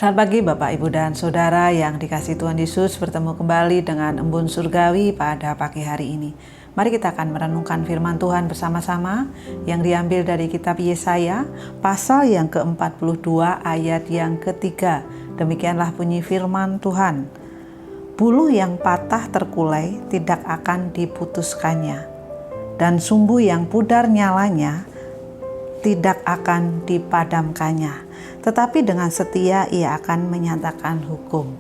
Selamat pagi Bapak, Ibu, dan Saudara yang dikasihi Tuhan Yesus. Bertemu kembali dengan Embun Surgawi pada pagi hari ini. Mari kita akan merenungkan firman Tuhan bersama-sama yang diambil dari kitab Yesaya pasal yang ke-42 ayat yang ketiga. Demikianlah bunyi firman Tuhan. Bulu yang patah terkulai tidak akan diputuskannya, dan sumbu yang pudar nyalanya tidak akan dipadamkannya, tetapi dengan setia ia akan menyatakan hukum.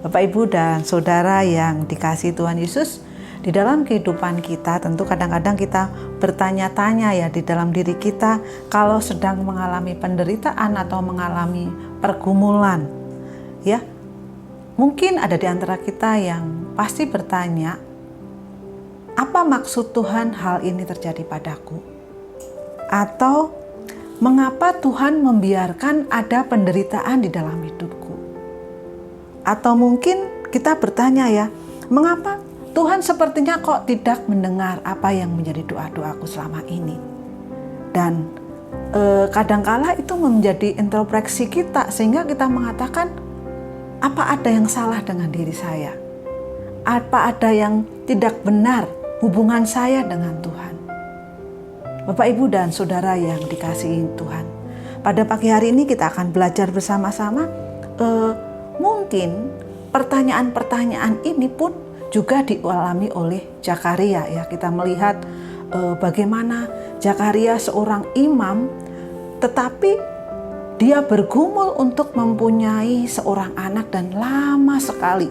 Bapak, Ibu, dan Saudara yang dikasihi Tuhan Yesus, di dalam kehidupan kita tentu kadang-kadang kita bertanya-tanya ya di dalam diri kita kalau sedang mengalami penderitaan atau mengalami pergumulan. Ya, mungkin ada di antara kita yang pasti bertanya, apa maksud Tuhan hal ini terjadi padaku? Atau mengapa Tuhan membiarkan ada penderitaan di dalam hidupku? Atau mungkin kita bertanya ya, mengapa Tuhan sepertinya kok tidak mendengar apa yang menjadi doa-doaku selama ini? Dan kadangkala itu menjadi introspeksi kita sehingga kita mengatakan, apa ada yang salah dengan diri saya? Apa ada yang tidak benar hubungan saya dengan Tuhan? Bapak, Ibu, dan Saudara yang dikasihi Tuhan, pada pagi hari ini kita akan belajar bersama-sama. Mungkin pertanyaan-pertanyaan ini pun juga dialami oleh Zakaria ya. Kita melihat bagaimana Zakaria seorang imam, tetapi dia bergumul untuk mempunyai seorang anak dan lama sekali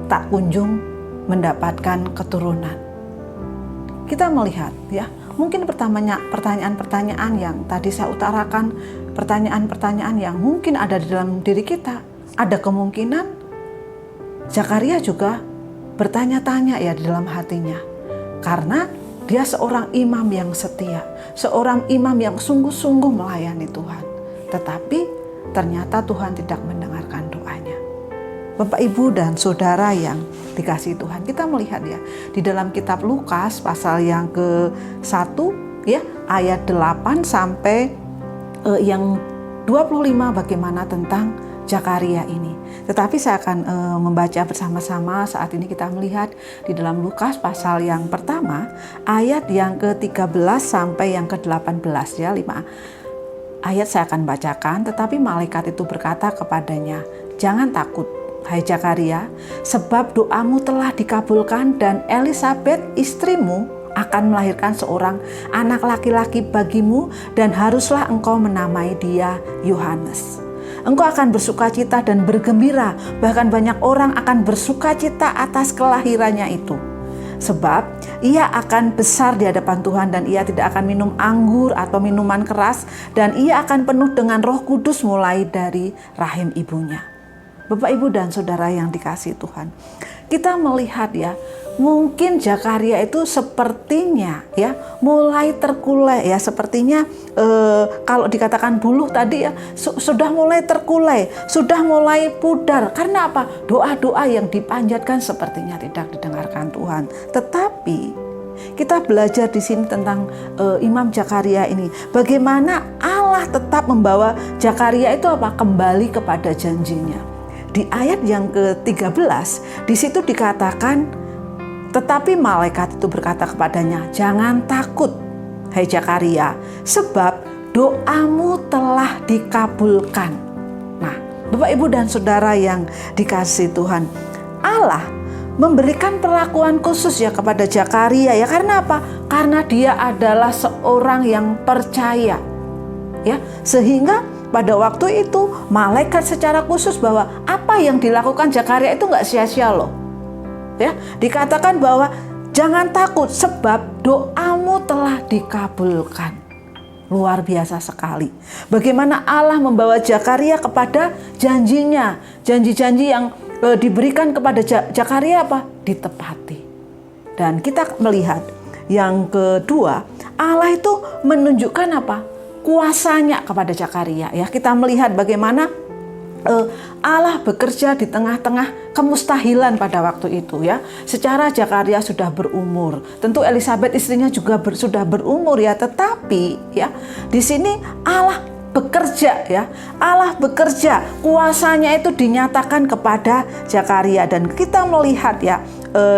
tak kunjung mendapatkan keturunan. Kita melihat ya, mungkin pertanyaan-pertanyaan yang tadi saya utarakan, pertanyaan-pertanyaan yang mungkin ada di dalam diri kita. Ada kemungkinan Zakaria juga bertanya-tanya ya di dalam hatinya. Karena dia seorang imam yang setia, seorang imam yang sungguh-sungguh melayani Tuhan. Tetapi ternyata Tuhan tidak mendengarkan doanya. Bapak, Ibu, dan Saudara yang dikasihi Tuhan, kita melihat ya di dalam kitab Lukas pasal yang ke-1 ya ayat 8 sampai yang 25 bagaimana tentang Zakaria ini. Tetapi saya akan membaca bersama-sama saat ini. Kita melihat di dalam Lukas pasal yang pertama ayat yang ke-13 sampai yang ke-18 ya, 5 ayat saya akan bacakan. Tetapi malaikat itu berkata kepadanya, "Jangan takut, hai Zakaria, sebab doamu telah dikabulkan dan Elisabet istrimu akan melahirkan seorang anak laki-laki bagimu dan haruslah engkau menamai dia Yohanes. Engkau akan bersukacita dan bergembira, bahkan banyak orang akan bersukacita atas kelahirannya itu. Sebab ia akan besar di hadapan Tuhan dan ia tidak akan minum anggur atau minuman keras dan ia akan penuh dengan Roh Kudus mulai dari rahim ibunya." Bapak, Ibu, dan Saudara yang dikasihi Tuhan, kita melihat ya, mungkin Zakaria itu sepertinya ya mulai terkulai ya, sepertinya kalau dikatakan buluh tadi ya sudah mulai terkulai, sudah mulai pudar. Karena apa? Doa-doa yang dipanjatkan sepertinya tidak didengarkan Tuhan. Tetapi kita belajar di sini tentang Imam Zakaria ini, bagaimana Allah tetap membawa Zakaria itu apa? Kembali kepada janjinya. Di ayat yang ke-13, di situ dikatakan, tetapi malaikat itu berkata kepadanya, "Jangan takut, hai Zakaria, sebab doamu telah dikabulkan." Nah, Bapak, Ibu, dan Saudara yang dikasihi Tuhan, Allah memberikan perlakuan khusus ya kepada Zakaria ya. Karena apa? Karena dia adalah seorang yang percaya. Ya, sehingga pada waktu itu malaikat secara khusus bahwa apa yang dilakukan Zakaria itu nggak sia-sia loh. Ya, dikatakan bahwa jangan takut sebab doamu telah dikabulkan. Luar biasa sekali. Bagaimana Allah membawa Zakaria kepada janjinya. Janji-janji yang diberikan kepada Zakaria apa? Ditepati. Dan kita melihat yang kedua, Allah itu menunjukkan apa? Kuasanya kepada Zakaria ya. Kita melihat bagaimana Allah bekerja di tengah-tengah kemustahilan pada waktu itu ya. Secara Zakaria sudah berumur, tentu Elisabet istrinya juga sudah berumur ya, tetapi ya di sini Allah bekerja ya. Allah bekerja, kuasanya itu dinyatakan kepada Zakaria. Dan kita melihat ya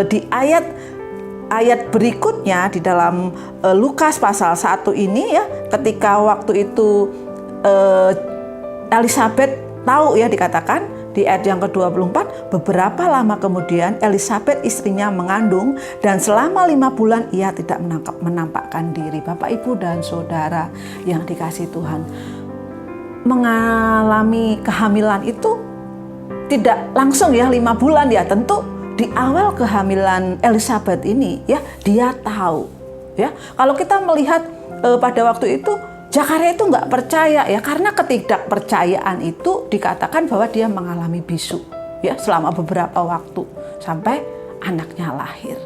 di ayat berikutnya di dalam Lukas pasal 1 ini ya, ketika waktu itu Elisabet tahu ya, dikatakan di ayat yang ke-24, beberapa lama kemudian Elisabet istrinya mengandung dan selama 5 bulan ia tidak menampakkan diri. Bapak, Ibu, dan Saudara yang dikasihi Tuhan, mengalami kehamilan itu tidak langsung ya 5 bulan ya. Tentu di awal kehamilan Elisabet ini ya, dia tahu ya. Kalau kita melihat pada waktu itu Zakaria itu nggak percaya ya, karena ketidakpercayaan itu dikatakan bahwa dia mengalami bisu ya selama beberapa waktu sampai anaknya lahir.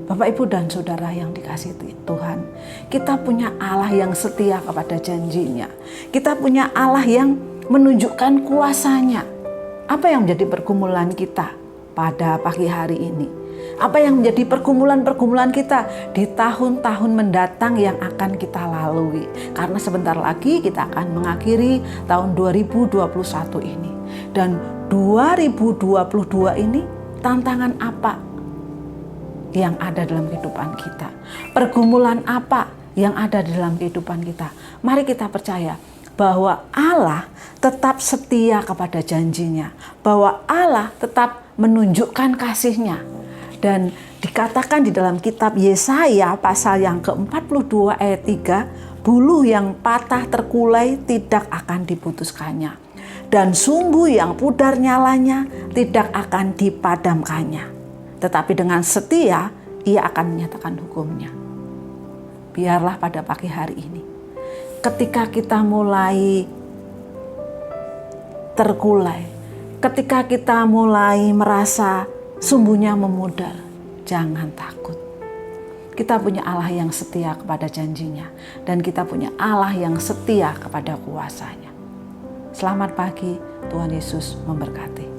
Bapak, Ibu, dan Saudara yang dikasihi Tuhan, kita punya Allah yang setia kepada janjinya. Kita punya Allah yang menunjukkan kuasanya. Apa yang menjadi pergumulan kita pada pagi hari ini? Apa yang menjadi pergumulan-pergumulan kita di tahun-tahun mendatang yang akan kita lalui? Karena sebentar lagi kita akan mengakhiri tahun 2021 ini. Dan 2022 ini tantangan apa yang ada dalam kehidupan kita? Pergumulan apa yang ada di dalam kehidupan kita? Mari kita percaya bahwa Allah tetap setia kepada janjinya, bahwa Allah tetap menunjukkan kasih-Nya. Dan dikatakan di dalam kitab Yesaya pasal yang ke-42 ayat 3, buluh yang patah terkulai tidak akan diputuskannya, dan sumbu yang pudar nyalanya tidak akan dipadamkannya. Tetapi dengan setia ia akan menyatakan hukumnya. Biarlah pada pagi hari ini, ketika kita mulai terkulai, ketika kita mulai merasa sumbunya memudar, jangan takut. Kita punya Allah yang setia kepada janjinya, dan kita punya Allah yang setia kepada kuasanya. Selamat pagi, Tuhan Yesus memberkati.